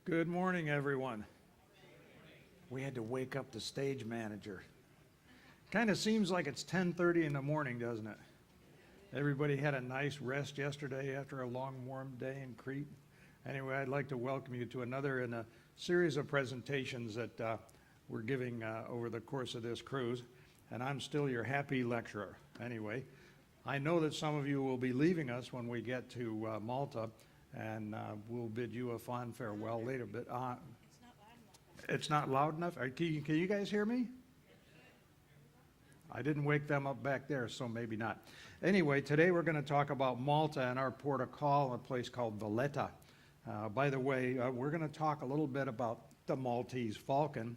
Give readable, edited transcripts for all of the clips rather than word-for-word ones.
Good morning, everyone. We had to wake up the stage manager. Kind of seems like it's 10:30 in the morning, doesn't it? Everybody had a nice rest yesterday after a long, warm day in Crete. Anyway, I'd like to welcome you to another in a series of presentations that we're giving over the course of this cruise. And I'm still your happy lecturer. Anyway, I know that some of you will be leaving us when we get to Malta, and we'll bid you a fond farewell later. But it's not loud enough. Can you guys hear me? I didn't wake them up back there, so maybe not. Anyway, today we're going to talk about Malta and our port of call, a place called Valletta. By the way, we're going to talk a little bit about the Maltese Falcon,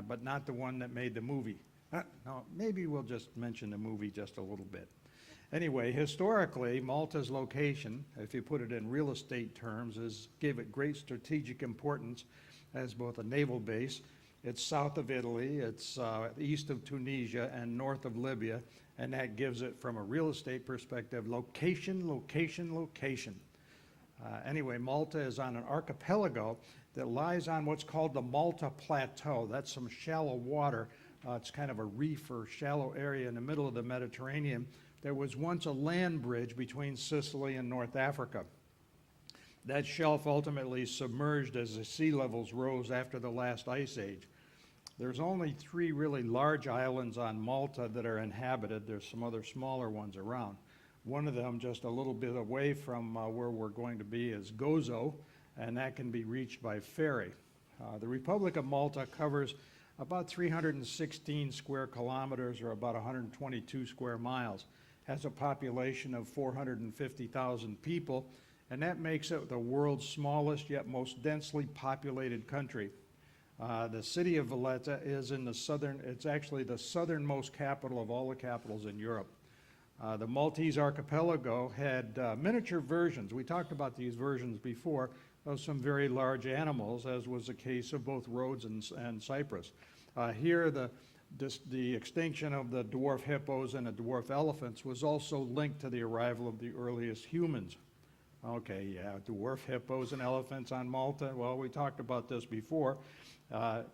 but not the one that made the movie. No, maybe we'll just mention the movie just a little bit. Anyway, historically, Malta's location, if you put it in real estate terms, gave it great strategic importance as both a naval base. It's south of Italy, it's east of Tunisia, and north of Libya, and that gives it, from a real estate perspective, location, location, location. Anyway, Malta is on an archipelago that lies on what's called the Malta Plateau. That's some shallow water. It's kind of a reef or shallow area in the middle of the Mediterranean. There was once a land bridge between Sicily and North Africa. That shelf ultimately submerged as the sea levels rose after the last ice age. There's only 3 really large islands on Malta that are inhabited. There's some other smaller ones around. One of them, just a little bit away from where we're going to be, is Gozo, and that can be reached by ferry. The Republic of Malta covers about 316 square kilometers, or about 122 square miles. Has a population of 450,000 people, and that makes it the world's smallest yet most densely populated country. The city of Valletta is in the it's actually the southernmost capital of all the capitals in Europe. The Maltese archipelago had miniature versions. We talked about these versions before of some very large animals, as was the case of both Rhodes and Cyprus. Here, the extinction of the dwarf hippos and the dwarf elephants was also linked to the arrival of the earliest humans. Okay, yeah, dwarf hippos and elephants on Malta. Well, we talked about this before.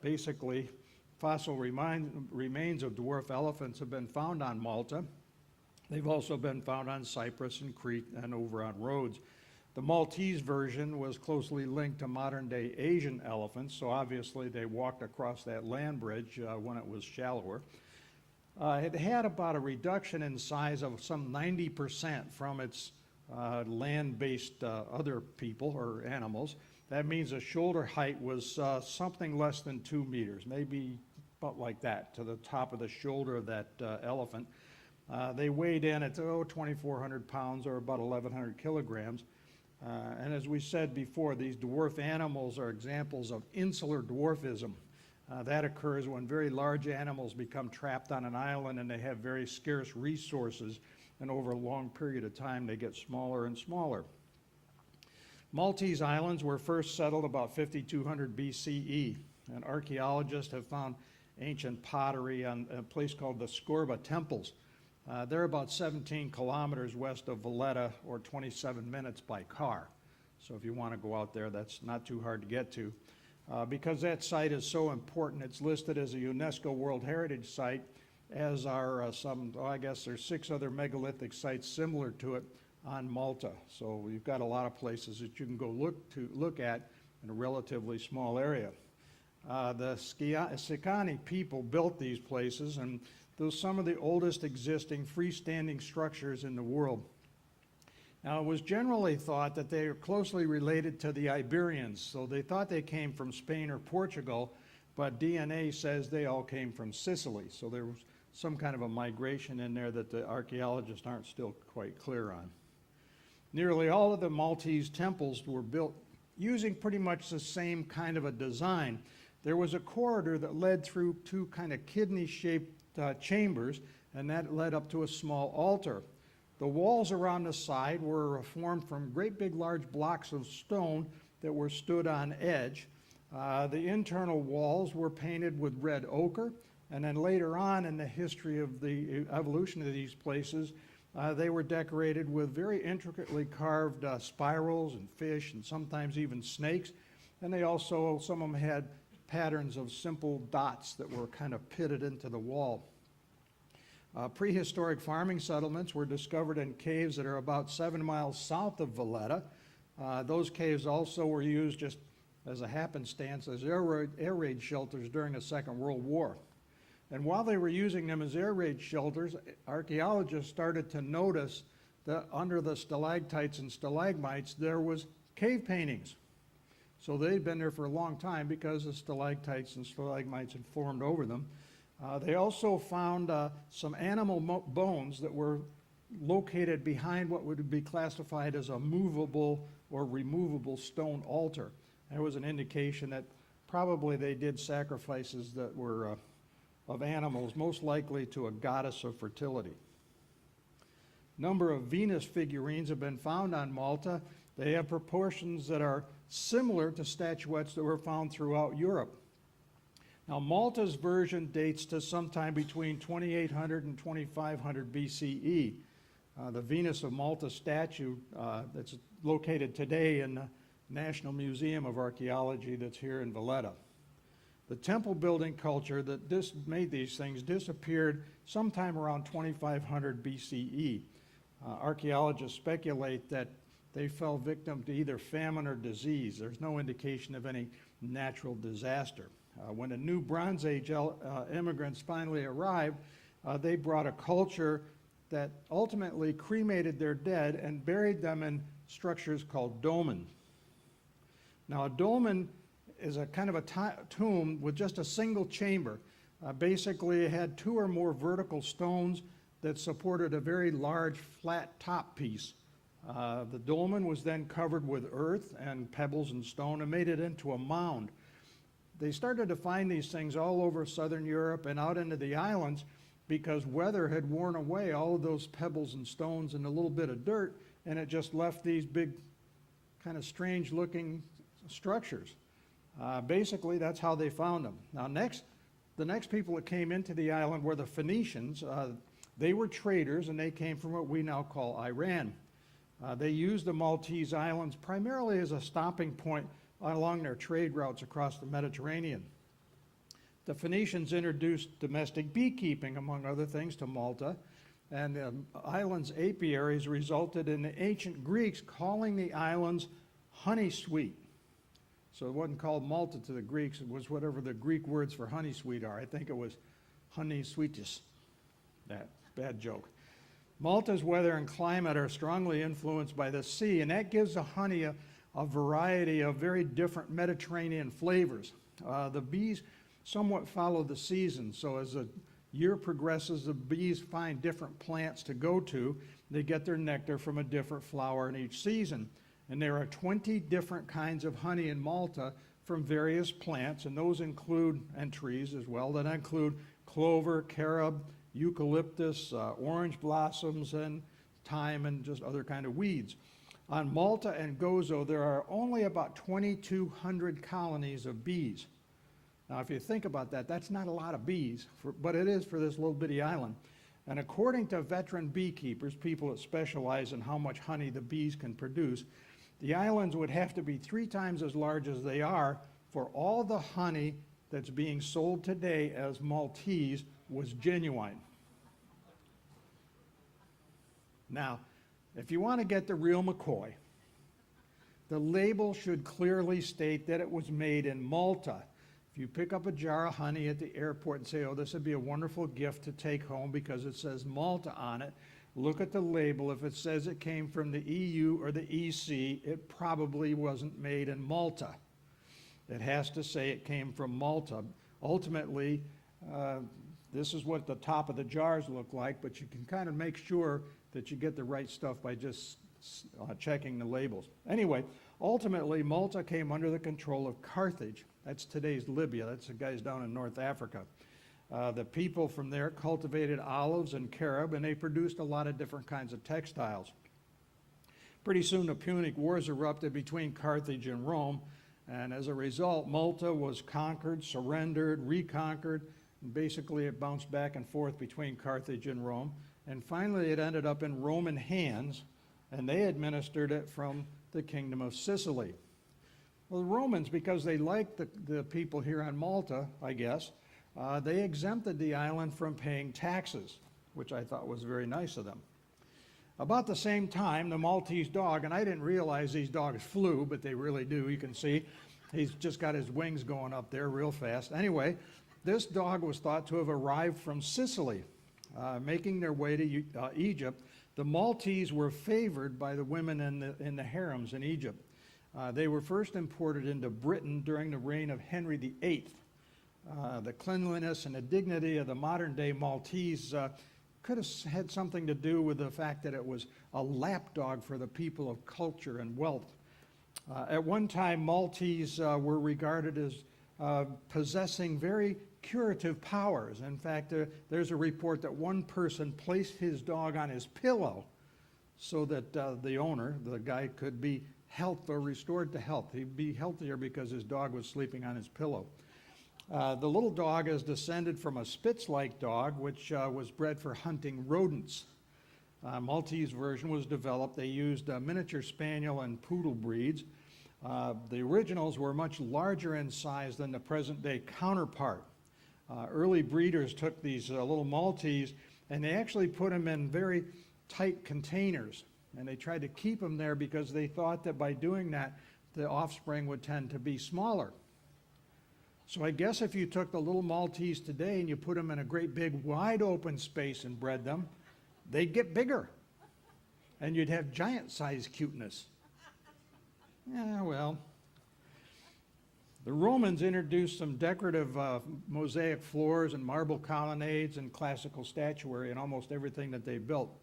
Basically, fossil remains of dwarf elephants have been found on Malta. They've also been found on Cyprus and Crete and over on Rhodes. The Maltese version was closely linked to modern-day Asian elephants, so obviously they walked across that land bridge when it was shallower. It had about a reduction in size of some 90% from its land-based other people or animals. That means the shoulder height was something less than 2 meters, maybe about like that, to the top of the shoulder of that elephant. They weighed in at 2,400 pounds, or about 1,100 kilograms. And as we said before, these dwarf animals are examples of insular dwarfism. That occurs when very large animals become trapped on an island and they have very scarce resources, and over a long period of time they get smaller and smaller. Maltese islands were first settled about 5200 BCE, and archaeologists have found ancient pottery on a place called the Scorba Temples. They're about 17 kilometers west of Valletta, or 27 minutes by car. So if you want to go out there, that's not too hard to get to. Because that site is so important, it's listed as a UNESCO World Heritage Site, as are I guess there's 6 other megalithic sites similar to it on Malta. So we've got a lot of places that you can go look at in a relatively small area. The Sicani people built these places, and those some of the oldest existing freestanding structures in the world. Now, it was generally thought that they are closely related to the Iberians, so they thought they came from Spain or Portugal, but DNA says they all came from Sicily, so there was some kind of a migration in there that the archaeologists aren't still quite clear on. Nearly all of the Maltese temples were built using pretty much the same kind of a design. There was a corridor that led through 2 kind of kidney-shaped chambers, and that led up to a small altar. The walls around the side were formed from great big large blocks of stone that were stood on edge. The internal walls were painted with red ochre, and then later on in the history of the evolution of these places, they were decorated with very intricately carved spirals and fish and sometimes even snakes. and some of them had patterns of simple dots that were kind of pitted into the wall. Prehistoric farming settlements were discovered in caves that are about 7 miles south of Valletta. Those caves also were used just as a happenstance as air raid shelters during the Second World War. And while they were using them as air raid shelters, archaeologists started to notice that under the stalactites and stalagmites there was cave paintings. So they'd been there for a long time because the stalactites and stalagmites had formed over them. They also found some animal bones that were located behind what would be classified as a movable or removable stone altar. There was an indication that probably they did sacrifices that were of animals, most likely to a goddess of fertility. Number of Venus figurines have been found on Malta. They have proportions that are similar to statuettes that were found throughout Europe. Now, Malta's version dates to sometime between 2800 and 2500 BCE. The Venus of Malta statue that's located today in the National Museum of Archaeology that's here in Valletta. The temple building culture that made these things disappeared sometime around 2500 BCE. Archaeologists speculate that they fell victim to either famine or disease. There's no indication of any natural disaster. When the new Bronze Age immigrants finally arrived, they brought a culture that ultimately cremated their dead and buried them in structures called dolmens. Now, a dolmen is a kind of a tomb with just a single chamber. Basically, it had 2 or more vertical stones that supported a very large flat top piece. The dolmen was then covered with earth and pebbles and stone and made it into a mound. They started to find these things all over southern Europe and out into the islands because weather had worn away all of those pebbles and stones and a little bit of dirt, and it just left these big, kind of strange looking structures. Basically, that's how they found them. Now, the next people that came into the island were the Phoenicians. They were traders, and they came from what we now call Iran. They used the Maltese islands primarily as a stopping point along their trade routes across the Mediterranean. The Phoenicians introduced domestic beekeeping, among other things, to Malta, and the island's apiaries resulted in the ancient Greeks calling the islands honey sweet. So it wasn't called Malta to the Greeks, it was whatever the Greek words for honey sweet are. I think it was honey sweetus. That bad joke. Malta's weather and climate are strongly influenced by the sea, and that gives the honey a variety of very different Mediterranean flavors. The bees somewhat follow the seasons, so as the year progresses, the bees find different plants to go to. They get their nectar from a different flower in each season. And there are 20 different kinds of honey in Malta from various plants, and those include, and trees as well, that include clover, carob, eucalyptus, orange blossoms, and thyme, and just other kind of weeds. On Malta and Gozo, there are only about 2,200 colonies of bees. Now, if you think about that, that's not a lot of bees, but it is for this little bitty island. And according to veteran beekeepers, people that specialize in how much honey the bees can produce, the islands would have to be 3 times as large as they are for all the honey that's being sold today as Maltese was genuine. Now, if you want to get the real McCoy, the label should clearly state that it was made in Malta. If you pick up a jar of honey at the airport and say, oh, this would be a wonderful gift to take home because it says Malta on it, look at the label. If it says it came from the EU or the EC, it probably wasn't made in Malta. It has to say it came from Malta. Ultimately, this is what the top of the jars look like, but you can kind of make sure that you get the right stuff by just checking the labels. Anyway, ultimately, Malta came under the control of Carthage. That's today's Libya. That's the guys down in North Africa. The people from there cultivated olives and carob, and they produced a lot of different kinds of textiles. Pretty soon, the Punic Wars erupted between Carthage and Rome, and as a result, Malta was conquered, surrendered, reconquered, and basically it bounced back and forth between Carthage and Rome. And finally, it ended up in Roman hands, and they administered it from the Kingdom of Sicily. Well, the Romans, because they liked the people here on Malta, I guess, they exempted the island from paying taxes, which I thought was very nice of them. About the same time, the Maltese dog, and I didn't realize these dogs flew, but they really do. You can see he's just got his wings going up there real fast. Anyway, this dog was thought to have arrived from Sicily, making their way to Egypt. The Maltese were favored by the women in the harems in Egypt. They were first imported into Britain during the reign of Henry VIII. The cleanliness and the dignity of the modern-day Maltese could have had something to do with the fact that it was a lapdog for the people of culture and wealth. At one time, Maltese were regarded as possessing very curative powers. In fact, there's a report that one person placed his dog on his pillow so that the owner, the guy, could be health or restored to health. He'd be healthier because his dog was sleeping on his pillow. The little dog is descended from a Spitz-like dog, which was bred for hunting rodents. Maltese version was developed. They used miniature spaniel and poodle breeds. The originals were much larger in size than the present-day counterpart. Early breeders took these little Maltese and they actually put them in very tight containers. And they tried to keep them there because they thought that by doing that, the offspring would tend to be smaller. So I guess if you took the little Maltese today and you put them in a great big wide open space and bred them, they'd get bigger. And you'd have giant-sized cuteness. Yeah, well. The Romans introduced some decorative mosaic floors and marble colonnades and classical statuary in almost everything that they built.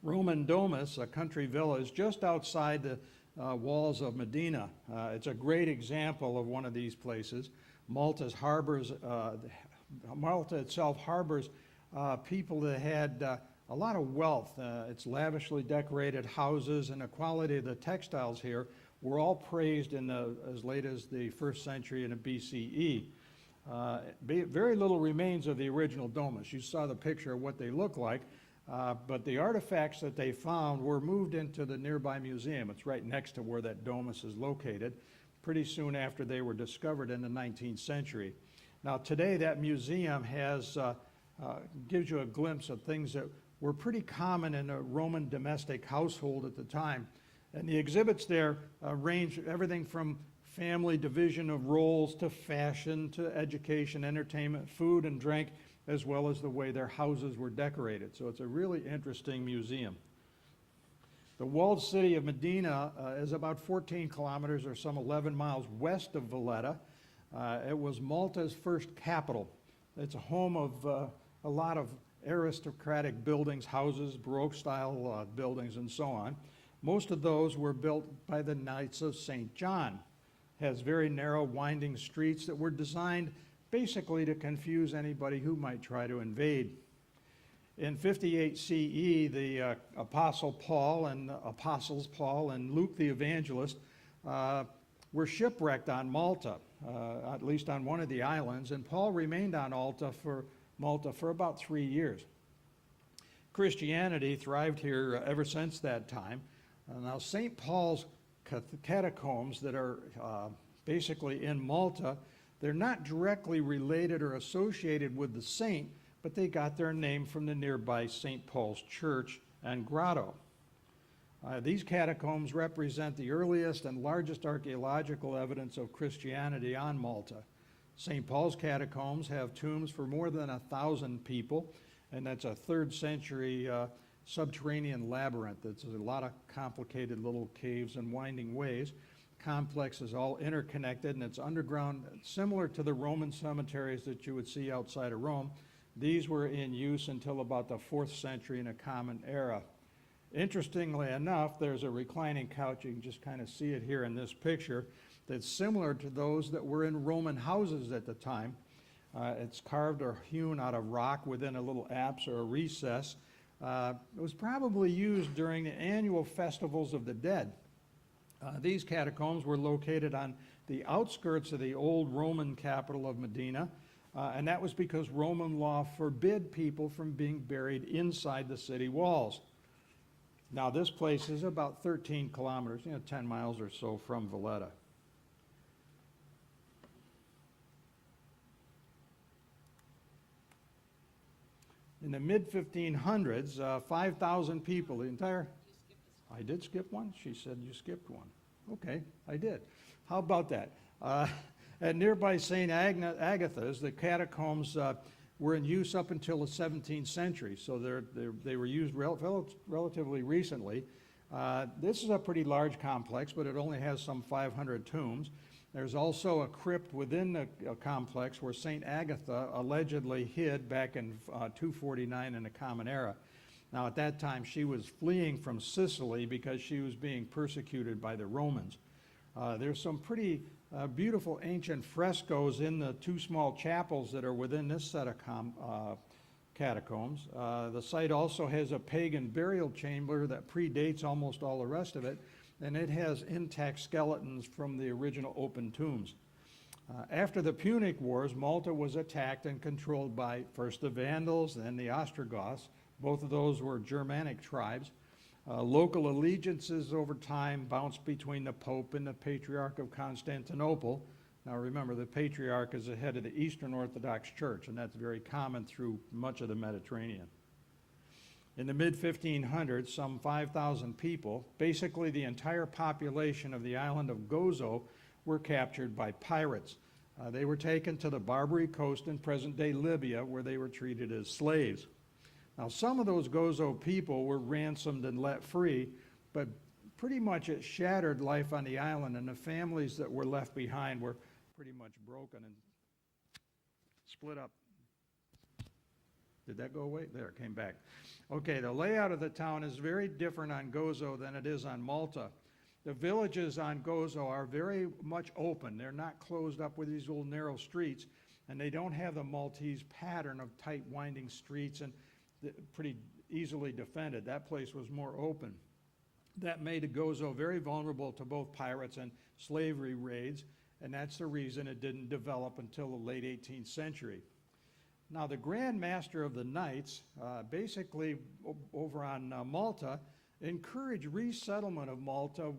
Roman Domus, a country village just outside the walls of Medina. It's a great example of one of these places. Malta itself harbors people that had a lot of wealth. It's lavishly decorated houses, and the quality of the textiles here were all praised in as late as the 1st century in the BCE. Very little remains of the original domus. You saw the picture of what they look like. But the artifacts that they found were moved into the nearby museum. It's right next to where that domus is located, pretty soon after they were discovered in the 19th century. Now today that museum gives you a glimpse of things that were pretty common in a Roman domestic household at the time. And the exhibits there range everything from family division of roles to fashion to education, entertainment, food and drink, as well as the way their houses were decorated. So it's a really interesting museum. The walled city of Medina is about 14 kilometers or some 11 miles west of Valletta. It was Malta's first capital. It's a home of a lot of aristocratic buildings, houses, Baroque-style buildings, and so on. Most of those were built by the Knights of St. John. It has very narrow, winding streets that were designed basically to confuse anybody who might try to invade. In 58 CE, the Apostles Paul and Luke the Evangelist were shipwrecked on Malta, at least on one of the islands, and Paul remained on Malta for about 3 years. Christianity thrived here ever since that time. Now, St. Paul's catacombs that are basically in Malta, they're not directly related or associated with the saint, but they got their name from the nearby St. Paul's Church and Grotto. These catacombs represent the earliest and largest archaeological evidence of Christianity on Malta. St. Paul's catacombs have tombs for more than 1,000 people, and that's a 3rd century subterranean labyrinth. It's a lot of complicated little caves and winding ways. Complex is all interconnected, and it's underground, similar to the Roman cemeteries that you would see outside of Rome. These were in use until about the 4th century in a common era. Interestingly enough, there's a reclining couch, you can just kind of see it here in this picture, that's similar to those that were in Roman houses at the time. It's carved or hewn out of rock within a little apse or a recess. It was probably used during the annual festivals of the dead. These catacombs were located on the outskirts of the old Roman capital of Medina, and that was because Roman law forbid people from being buried inside the city walls. Now, this place is about 13 kilometers, 10 miles or so from Valletta. In the mid-1500s, 5,000 people, the entire... I did skip one? She said you skipped one. Okay, I did. How about that? At nearby St. Agatha's, the catacombs were in use up until the 17th century, so they were used relatively recently. This is a pretty large complex, but it only has some 500 tombs. There's also a crypt within the complex where St. Agatha allegedly hid back in 249 in the Common Era. Now, at that time, she was fleeing from Sicily because she was being persecuted by the Romans. There's some pretty beautiful ancient frescoes in the two small chapels that are within this set of catacombs. The site also has a pagan burial chamber that predates almost all the rest of it, and it has intact skeletons from the original open tombs. After the Punic Wars, Malta was attacked and controlled by first the Vandals, then the Ostrogoths. Both of those were Germanic tribes. Local allegiances over time bounced between the Pope and the Patriarch of Constantinople. Now remember, the Patriarch is the head of the Eastern Orthodox Church, and that's very common through much of the Mediterranean. In the mid-1500s, some 5,000 people, basically the entire population of the island of Gozo, were captured by pirates. They were taken to the Barbary Coast in present-day Libya, where they were treated as slaves. Now, some of those Gozo people were ransomed and let free, but pretty much it shattered life on the island, and the families that were left behind were pretty much broken and split up. Did that go away? There, it came back. Okay, the layout of the town is very different on Gozo than it is on Malta. The villages on Gozo are very much open. They're not closed up with these little narrow streets, and they don't have the Maltese pattern of tight winding streets and pretty easily defended. That place was more open. That made Gozo very vulnerable to both pirates and slavery raids, and that's the reason it didn't develop until the late 18th century. Now, the Grand Master of the Knights, basically over on Malta, encouraged resettlement of Malta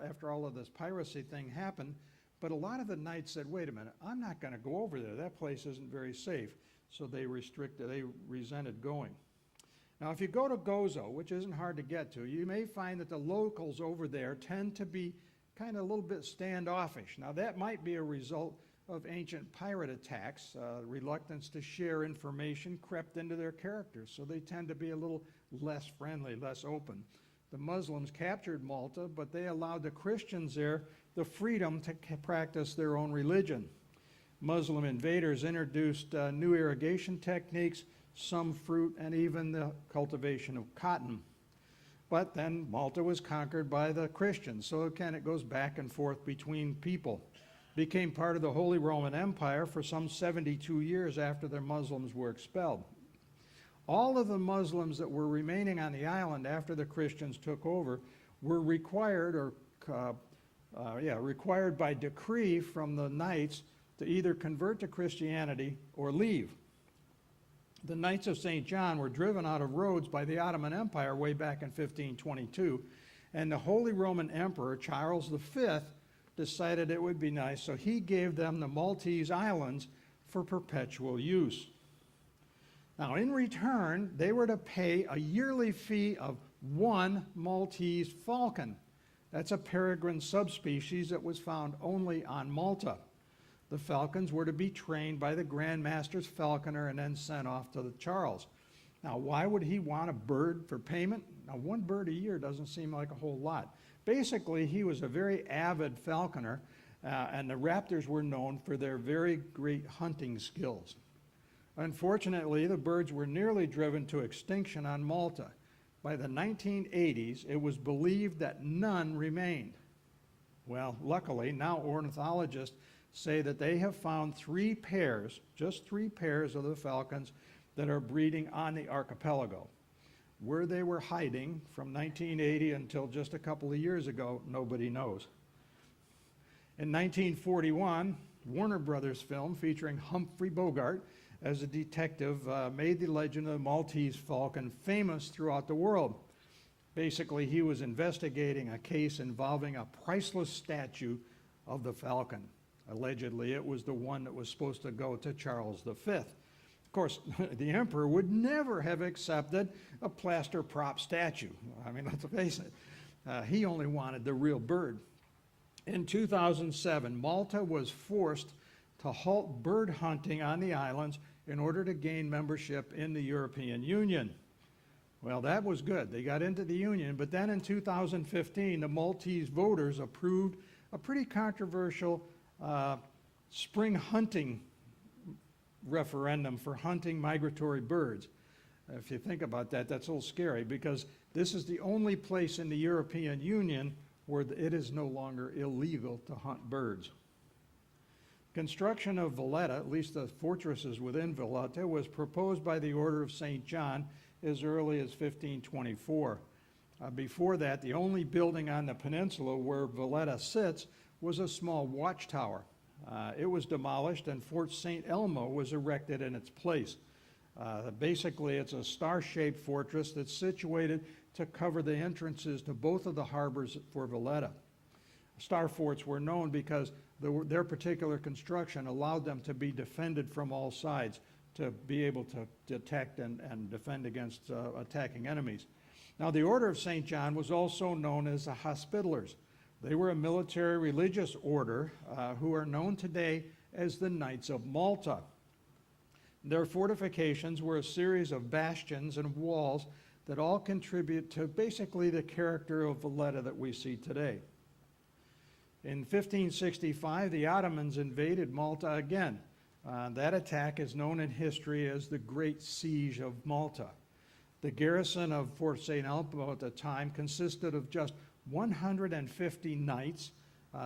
after all of this piracy thing happened, but a lot of the knights said, wait a minute, I'm not going to go over there. That place isn't very safe. So they resented going. Now, if you go to Gozo, which isn't hard to get to, you may find that the locals over there tend to be kind of a little bit standoffish. Now, that might be a result of ancient pirate attacks. Reluctance to share information crept into their characters, so they tend to be a little less friendly, less open. The Muslims captured Malta, but they allowed the Christians there the freedom to practice their own religion. Muslim invaders introduced new irrigation techniques, some fruit, and even the cultivation of cotton. But then Malta was conquered by the Christians, so again it goes back and forth between people. Became part of the Holy Roman Empire for some 72 years after the Muslims were expelled. All of the Muslims that were remaining on the island after the Christians took over were required by decree from the knights to either convert to Christianity or leave. The Knights of St. John were driven out of Rhodes by the Ottoman Empire way back in 1522, and the Holy Roman Emperor Charles V decided it would be nice, so he gave them the Maltese Islands for perpetual use. Now, in return, they were to pay a yearly fee of 1 Maltese falcon. That's a peregrine subspecies that was found only on Malta. The falcons were to be trained by the Grand Master's falconer and then sent off to Charles. Now, why would he want a bird for payment? Now, 1 bird a year doesn't seem like a whole lot. Basically, he was a very avid falconer, and the raptors were known for their very great hunting skills. Unfortunately, the birds were nearly driven to extinction on Malta. By the 1980s, it was believed that none remained. Well, luckily, now ornithologists say that they have found 3 pairs, just 3 pairs of the falcons that are breeding on the archipelago. Where they were hiding from 1980 until just a couple of years ago, nobody knows. In 1941, Warner Brothers film featuring Humphrey Bogart as a detective made the legend of the Maltese falcon famous throughout the world. Basically, he was investigating a case involving a priceless statue of the falcon. Allegedly, it was the one that was supposed to go to Charles V. Of course, the emperor would never have accepted a plaster prop statue. I mean, let's face it, he only wanted the real bird. In 2007, Malta was forced to halt bird hunting on the islands in order to gain membership in the European Union. Well, that was good. They got into the Union, but then in 2015, the Maltese voters approved a pretty controversial spring hunting referendum for hunting migratory birds. If you think about that, that's a little scary because this is the only place in the European Union where it is no longer illegal to hunt birds. Construction of Valletta, at least the fortresses within Valletta, was proposed by the Order of St. John as early as 1524. Before that, the only building on the peninsula where Valletta sits was a small watchtower. It was demolished and Fort St. Elmo was erected in its place. Basically, it's a star-shaped fortress that's situated to cover the entrances to both of the harbors for Valletta. Star forts were known because their particular construction allowed them to be defended from all sides, to be able to detect and defend against attacking enemies. Now, the Order of St. John was also known as the Hospitallers. They were a military religious order who are known today as the Knights of Malta. Their fortifications were a series of bastions and walls that all contribute to basically the character of Valletta that we see today. In 1565, the Ottomans invaded Malta again. That attack is known in history as the Great Siege of Malta. The garrison of Fort St. Elmo at the time consisted of just 150 knights,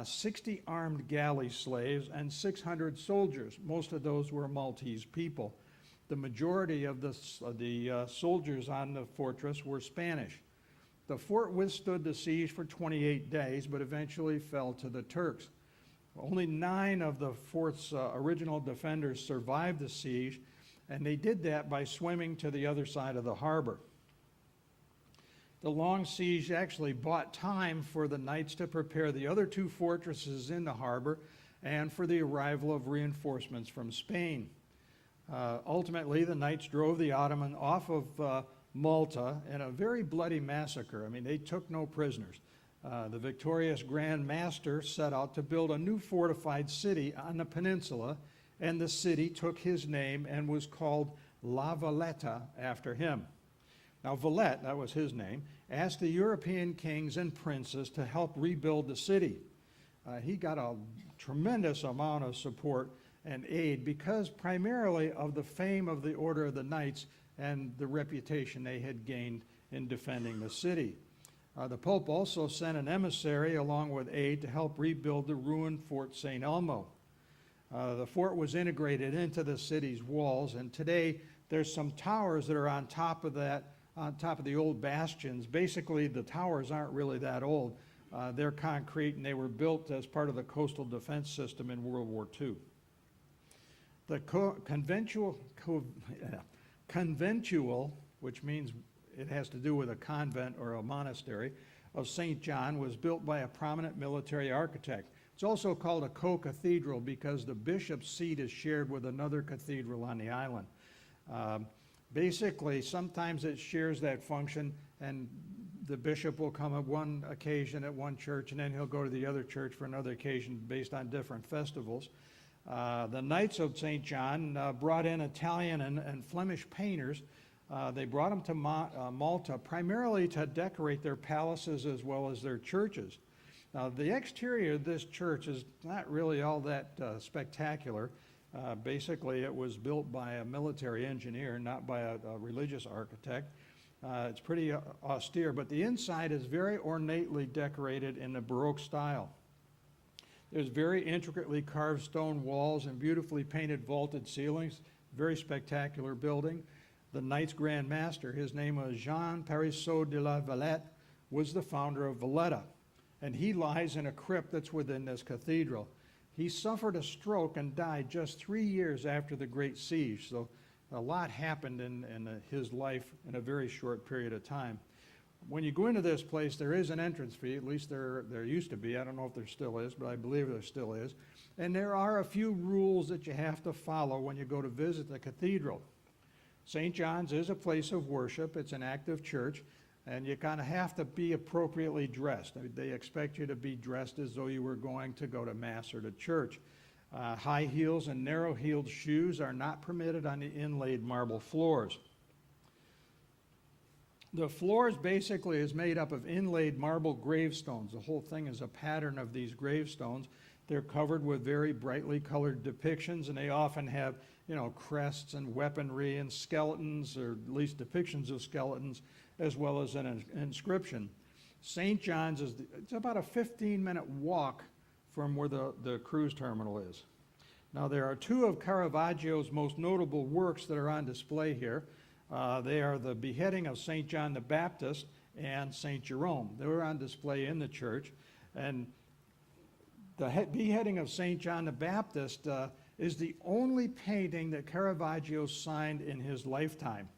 60 armed galley slaves, and 600 soldiers. Most of those were Maltese people. The majority of the soldiers on the fortress were Spanish. The fort withstood the siege for 28 days, but eventually fell to the Turks. Only 9 of the fort's original defenders survived the siege, and they did that by swimming to the other side of the harbor. The long siege actually bought time for the knights to prepare the other 2 fortresses in the harbor and for the arrival of reinforcements from Spain. Ultimately, the knights drove the Ottoman off of Malta in a very bloody massacre. I mean, they took no prisoners. The victorious Grand Master set out to build a new fortified city on the peninsula, and the city took his name and was called La Valletta after him. Now, Valletta, that was his name, asked the European kings and princes to help rebuild the city. He got a tremendous amount of support and aid because primarily of the fame of the Order of the Knights and the reputation they had gained in defending the city. The Pope also sent an emissary along with aid to help rebuild the ruined Fort St. Elmo. The fort was integrated into the city's walls, and today there's some towers that are on top of that, on top of the old bastions. Basically, the towers aren't really that old. They're concrete, and they were built as part of the coastal defense system in World War II. The conventual, which means it has to do with a convent or a monastery, of St. John was built by a prominent military architect. It's also called a co-cathedral because the bishop's seat is shared with another cathedral on the island. Basically, sometimes it shares that function, and the bishop will come at one occasion at one church, and then he'll go to the other church for another occasion based on different festivals. The Knights of St. John brought in Italian and Flemish painters. They brought them to Malta primarily to decorate their palaces as well as their churches. Now, the exterior of this church is not really all that spectacular. Basically, it was built by a military engineer, not by a religious architect. It's pretty austere, but the inside is very ornately decorated in the Baroque style. There's very intricately carved stone walls and beautifully painted vaulted ceilings. Very spectacular building. The Knights Grand Master, his name was Jean Parisot de la Vallette, was the founder of Valletta, and he lies in a crypt that's within this cathedral. He suffered a stroke and died just 3 years after the Great Siege, so a lot happened in his life in a very short period of time. When you go into this place, there is an entrance fee, at least there used to be. I don't know if there still is, but I believe there still is. And there are a few rules that you have to follow when you go to visit the cathedral. St. John's is a place of worship. It's an active church, and you kind of have to be appropriately dressed. I mean, they expect you to be dressed as though you were going to go to Mass or to church. High heels and narrow-heeled shoes are not permitted on the inlaid marble floors. The floors basically is made up of inlaid marble gravestones. The whole thing is a pattern of these gravestones. They're covered with very brightly colored depictions, and they often have, crests and weaponry and skeletons, or at least depictions of skeletons, as well as an inscription. St. John's it's about a 15-minute walk from where the cruise terminal is. Now, there are two of Caravaggio's most notable works that are on display here. They are the beheading of St. John the Baptist and St. Jerome. They were on display in the church. And the beheading of St. John the Baptist is the only painting that Caravaggio signed in his lifetime.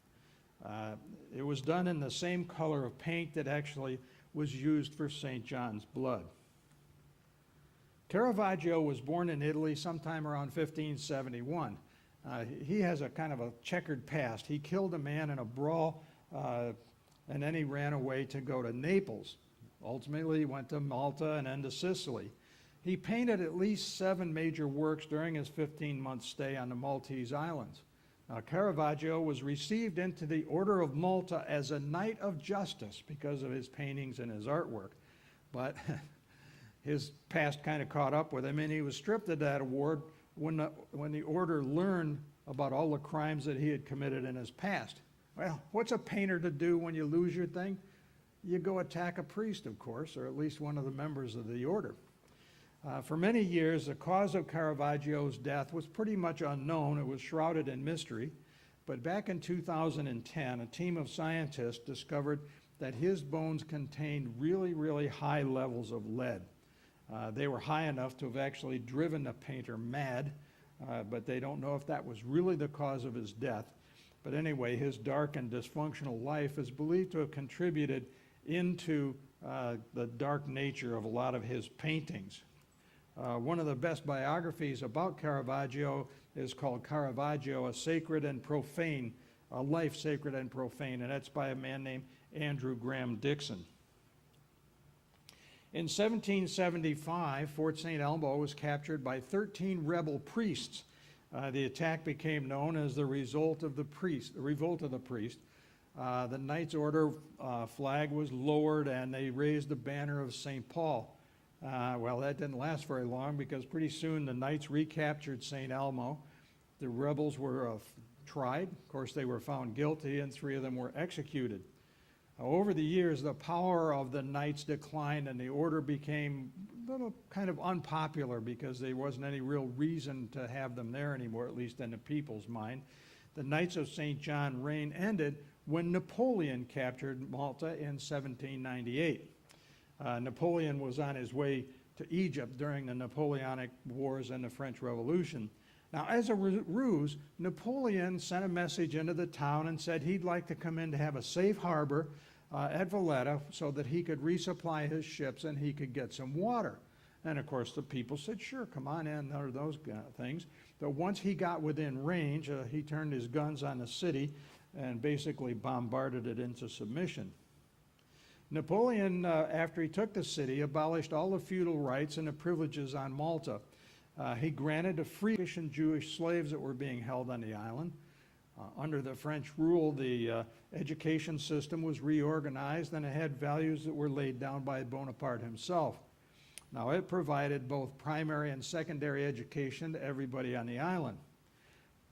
It was done in the same color of paint that actually was used for St. John's blood. Caravaggio was born in Italy sometime around 1571. He has a kind of a checkered past. He killed a man in a brawl, and then he ran away to go to Naples. Ultimately, he went to Malta and then to Sicily. He painted at least 7 major works during his 15-month stay on the Maltese islands. Now, Caravaggio was received into the Order of Malta as a Knight of Justice because of his paintings and his artwork. But his past kind of caught up with him, and he was stripped of that award when the order learned about all the crimes that he had committed in his past. Well, what's a painter to do when you lose your thing? You go attack a priest, of course, or at least one of the members of the order. For many years, the cause of Caravaggio's death was pretty much unknown. It was shrouded in mystery. But back in 2010, a team of scientists discovered that his bones contained really, really high levels of lead. They were high enough to have actually driven the painter mad, but they don't know if that was really the cause of his death. But anyway, his dark and dysfunctional life is believed to have contributed into the dark nature of a lot of his paintings. One of the best biographies about Caravaggio is called Caravaggio, A Sacred and Profane, A Life Sacred and Profane, and that's by a man named Andrew Graham Dixon. In 1775, Fort St. Elmo was captured by 13 rebel priests. The attack became known as the revolt of the priest. The Knights Order flag was lowered, and they raised the banner of St. Paul. Well, that didn't last very long, because pretty soon the Knights recaptured St. Elmo. The rebels were tried. Of course, they were found guilty, and 3 of them were executed. Over the years, the power of the Knights declined, and the order became a little kind of unpopular because there wasn't any real reason to have them there anymore, at least in the people's mind. The Knights of St. John reign ended when Napoleon captured Malta in 1798. Napoleon was on his way to Egypt during the Napoleonic Wars and the French Revolution. Now, as a ruse, Napoleon sent a message into the town and said he'd like to come in to have a safe harbor at Valletta so that he could resupply his ships and he could get some water. And of course, the people said, sure, come on in, or those things. But once he got within range, he turned his guns on the city and basically bombarded it into submission. Napoleon, after he took the city, abolished all the feudal rights and the privileges on Malta. He granted the free Jewish slaves that were being held on the island. Under the French rule, the education system was reorganized, and it had values that were laid down by Bonaparte himself. Now, it provided both primary and secondary education to everybody on the island.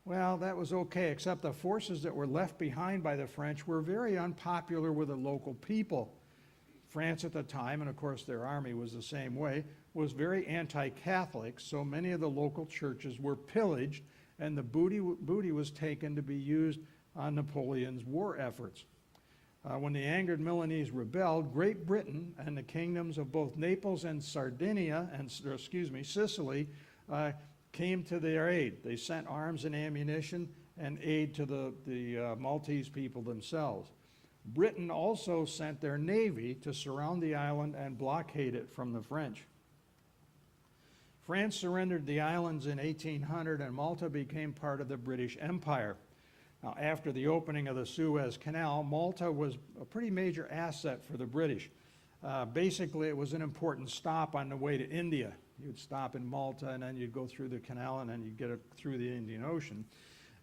Well, that was okay, except the forces that were left behind by the French were very unpopular with the local people. France at the time, and of course their army was the same way, was very anti-Catholic, so many of the local churches were pillaged, and the booty was taken to be used on Napoleon's war efforts. When the angered Milanese rebelled, Great Britain and the kingdoms of both Naples and Sicily, came to their aid. They sent arms and ammunition and aid to the Maltese people themselves. Britain also sent their navy to surround the island and blockade it from the French. France surrendered the islands in 1800, and Malta became part of the British Empire. Now, after the opening of the Suez Canal, Malta was a pretty major asset for the British. Basically, it was an important stop on the way to India. You'd stop in Malta, and then you'd go through the canal, and then you'd get through the Indian Ocean.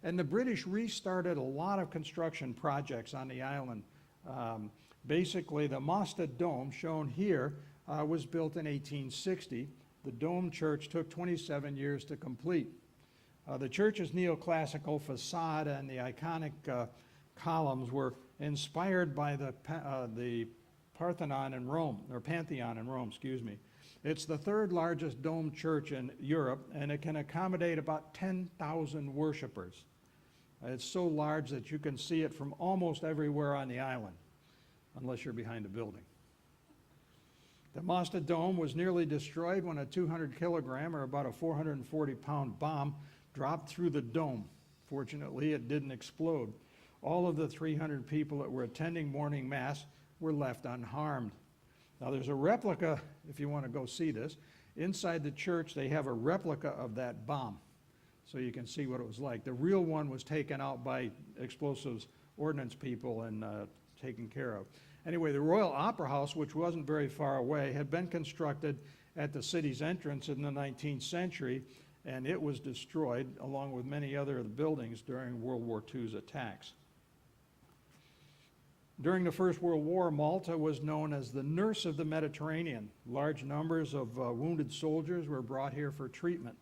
And the British restarted a lot of construction projects on the island. Basically, the Malta Dome, shown here, was built in 1860. The dome church took 27 years to complete. The church's neoclassical facade and the iconic columns were inspired by the Parthenon in Rome, or Pantheon in Rome, excuse me. It's the third largest dome church in Europe, and it can accommodate about 10,000 worshipers. It's so large that you can see it from almost everywhere on the island, unless you're behind a building. The Malta Dome was nearly destroyed when a 200-kilogram, or about a 440-pound bomb dropped through the dome. Fortunately, it didn't explode. All of the 300 people that were attending morning mass were left unharmed. Now, there's a replica, if you want to go see this. Inside the church, they have a replica of that bomb, so you can see what it was like. The real one was taken out by explosives ordnance people and taken care of. Anyway, the Royal Opera House, which wasn't very far away, had been constructed at the city's entrance in the 19th century, and it was destroyed along with many other buildings during World War II's attacks. During the First World War, Malta was known as the nurse of the Mediterranean. Large numbers of wounded soldiers were brought here for treatment.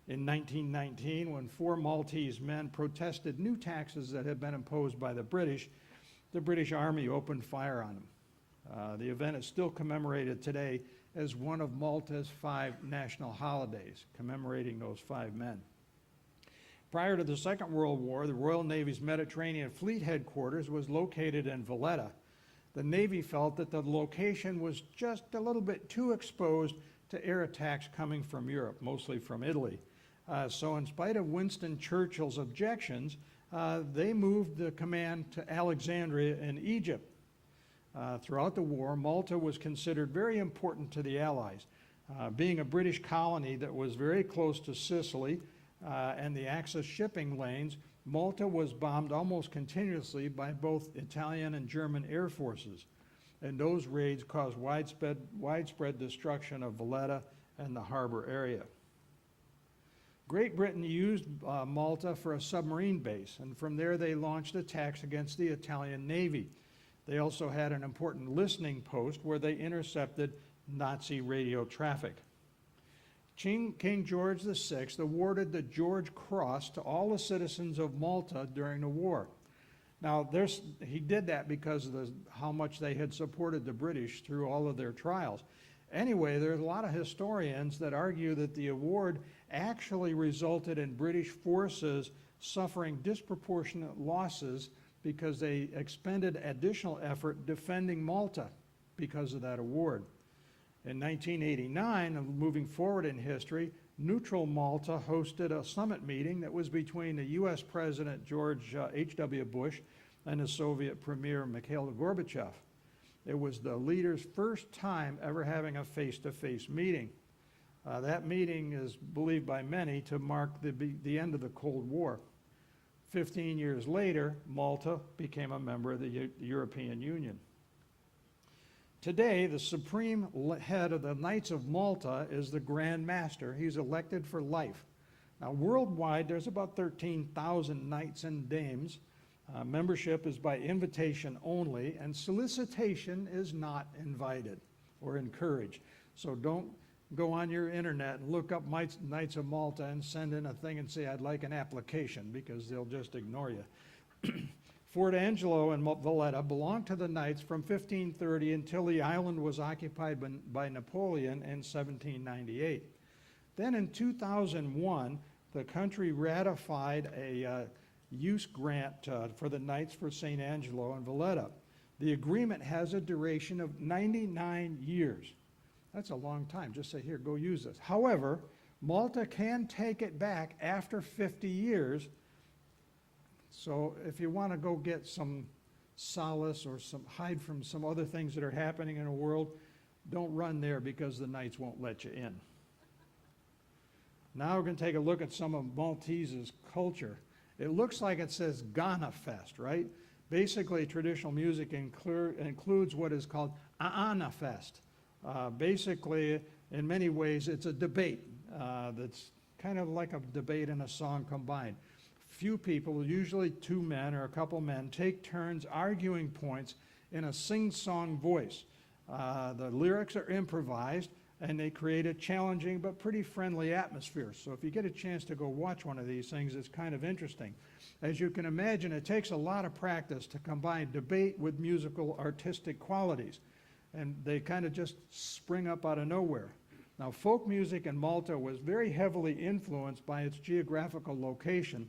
In 1919, when 4 Maltese men protested new taxes that had been imposed by the British Army opened fire on them. The event is still commemorated today as one of Malta's 5 national holidays, commemorating those 5 men. Prior to the Second World War, the Royal Navy's Mediterranean Fleet headquarters was located in Valletta. The Navy felt that the location was just a little bit too exposed to air attacks coming from Europe, mostly from Italy. So in spite of Winston Churchill's objections, they moved the command to Alexandria in Egypt. Throughout the war, Malta was considered very important to the Allies. Being a British colony that was very close to Sicily and the Axis shipping lanes, Malta was bombed almost continuously by both Italian and German air forces. And those raids caused widespread destruction of Valletta and the harbor area. Great Britain used Malta for a submarine base, and from there they launched attacks against the Italian Navy. They also had an important listening post where they intercepted Nazi radio traffic. King George VI awarded the George Cross to all the citizens of Malta during the war. Now, he did that because of how much they had supported the British through all of their trials. Anyway, there's a lot of historians that argue that the award actually resulted in British forces suffering disproportionate losses because they expended additional effort defending Malta because of that award. In 1989, moving forward in history, neutral Malta hosted a summit meeting that was between the U.S. President George H.W. Bush and the Soviet Premier Mikhail Gorbachev. It was the leaders' first time ever having a face-to-face meeting. That meeting is believed by many to mark the end of the Cold War. 15 years later, Malta became a member of the European Union. Today, the supreme head of the Knights of Malta is the Grand Master. He's elected for life. Now, worldwide, there's about 13,000 knights and dames. Membership is by invitation only, and solicitation is not invited or encouraged. So don't go on your internet and look up Knights of Malta and send in a thing and say, I'd like an application, because they'll just ignore you. Fort Angelo and Valletta belonged to the Knights from 1530 until the island was occupied by Napoleon in 1798. Then in 2001, the country ratified a use grant for the Knights for St. Angelo and Valletta. The agreement has a duration of 99 years. That's a long time. Just say, here, go use this. However, Malta can take it back after 50 years. So if you want to go get some solace or hide from some other things that are happening in the world, don't run there, because the Knights won't let you in. Now we're going to take a look at some of Maltese's culture. It looks like it says Ghana Fest, right? Basically, traditional music includes what is called Aana Fest. Basically, in many ways, it's a debate that's kind of like a debate and a song combined. Few people, usually two men or a couple men, take turns arguing points in a sing-song voice. The lyrics are improvised, and they create a challenging but pretty friendly atmosphere. So if you get a chance to go watch one of these things, it's kind of interesting. As you can imagine, it takes a lot of practice to combine debate with musical artistic qualities, and they kind of just spring up out of nowhere. Now, folk music in Malta was very heavily influenced by its geographical location.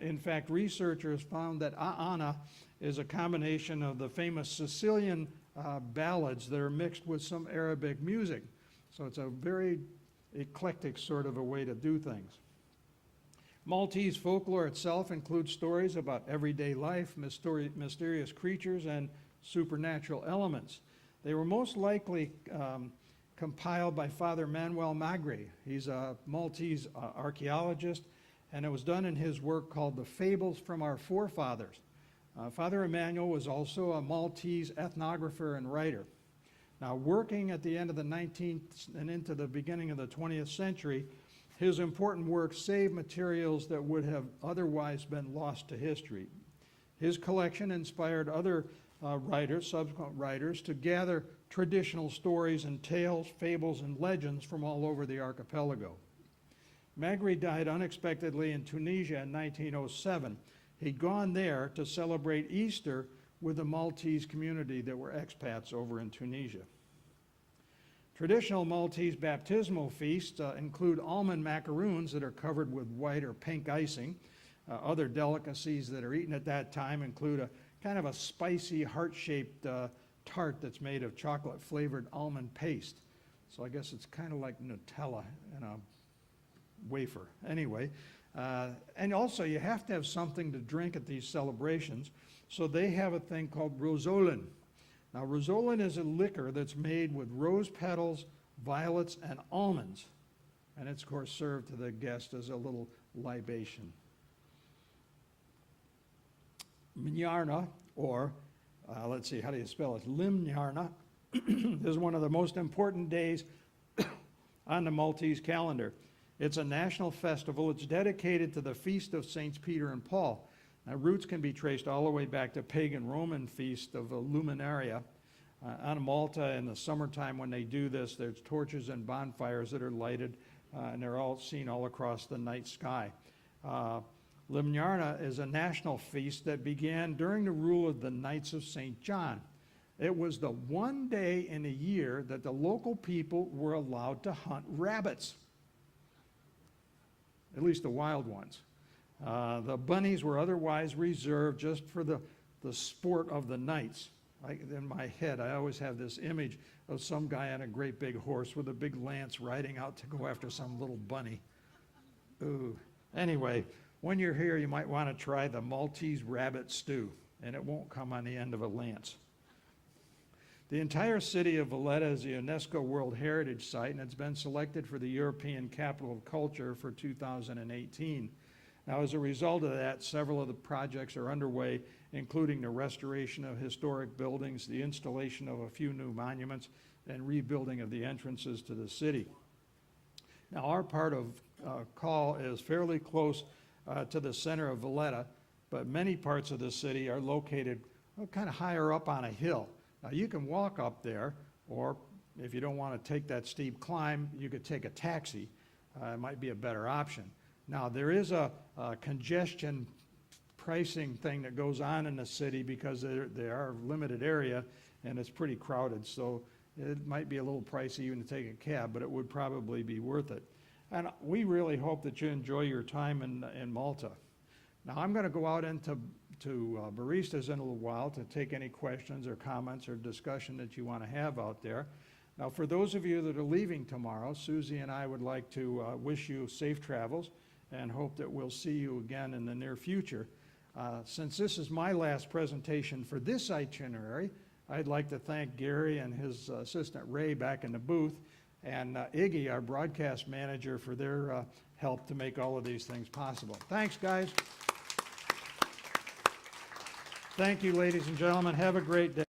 In fact, researchers found that Aana is a combination of the famous Sicilian ballads that are mixed with some Arabic music. So it's a very eclectic sort of a way to do things. Maltese folklore itself includes stories about everyday life, mysterious creatures, and supernatural elements. They were most likely compiled by Father Manuel Magri. He's a Maltese archaeologist, and it was done in his work called The Fables from Our Forefathers. Father Emmanuel was also a Maltese ethnographer and writer. Now, working at the end of the 19th and into the beginning of the 20th century, his important work saved materials that would have otherwise been lost to history. His collection inspired other subsequent writers, to gather traditional stories and tales, fables, and legends from all over the archipelago. Magri died unexpectedly in Tunisia in 1907. He'd gone there to celebrate Easter with the Maltese community that were expats over in Tunisia. Traditional Maltese baptismal feasts include almond macaroons that are covered with white or pink icing. Other delicacies that are eaten at that time include a kind of a spicy heart-shaped tart that's made of chocolate-flavored almond paste. So I guess it's kind of like Nutella in a wafer. Anyway, and also you have to have something to drink at these celebrations, so they have a thing called rosolyn. Now, rosolyn is a liquor that's made with rose petals, violets, and almonds, and it's, of course, served to the guest as a little libation. Mnyarna, or let's see, how do you spell it? Limnyarna, is one of the most important days on the Maltese calendar. It's a national festival. It's dedicated to the feast of Saints Peter and Paul. Now, roots can be traced all the way back to pagan Roman feast of Luminaria. On Malta in the summertime when they do this, there's torches and bonfires that are lighted, and they're all seen all across the night sky. Limnyarna is a national feast that began during the rule of the Knights of St. John. It was the one day in a year that the local people were allowed to hunt rabbits, at least the wild ones. The bunnies were otherwise reserved just for the sport of the knights. In my head, I always have this image of some guy on a great big horse with a big lance riding out to go after some little bunny. Ooh. Anyway, when you're here, you might want to try the Maltese rabbit stew, and it won't come on the end of a lance. The entire city of Valletta is a UNESCO World Heritage Site, and it's been selected for the European Capital of Culture for 2018. Now, as a result of that, several of the projects are underway, including the restoration of historic buildings, the installation of a few new monuments, and rebuilding of the entrances to the city. Now, our part of Call is fairly close to the center of Valletta, but many parts of the city are located kind of higher up on a hill. Now, you can walk up there, or if you don't want to take that steep climb, you could take a taxi. It might be a better option. Now, there is a congestion pricing thing that goes on in the city because they are a limited area and it's pretty crowded. So it might be a little pricey even to take a cab, but it would probably be worth it. And we really hope that you enjoy your time in Malta. Now, I'm going to go out into baristas in a little while to take any questions or comments or discussion that you want to have out there. Now, for those of you that are leaving tomorrow, Susie and I would like to wish you safe travels and hope that we'll see you again in the near future. Since this is my last presentation for this itinerary, I'd like to thank Gary and his assistant Ray back in the booth, and Iggy, our broadcast manager, for their help to make all of these things possible. Thanks, guys. Thank you, ladies and gentlemen. Have a great day.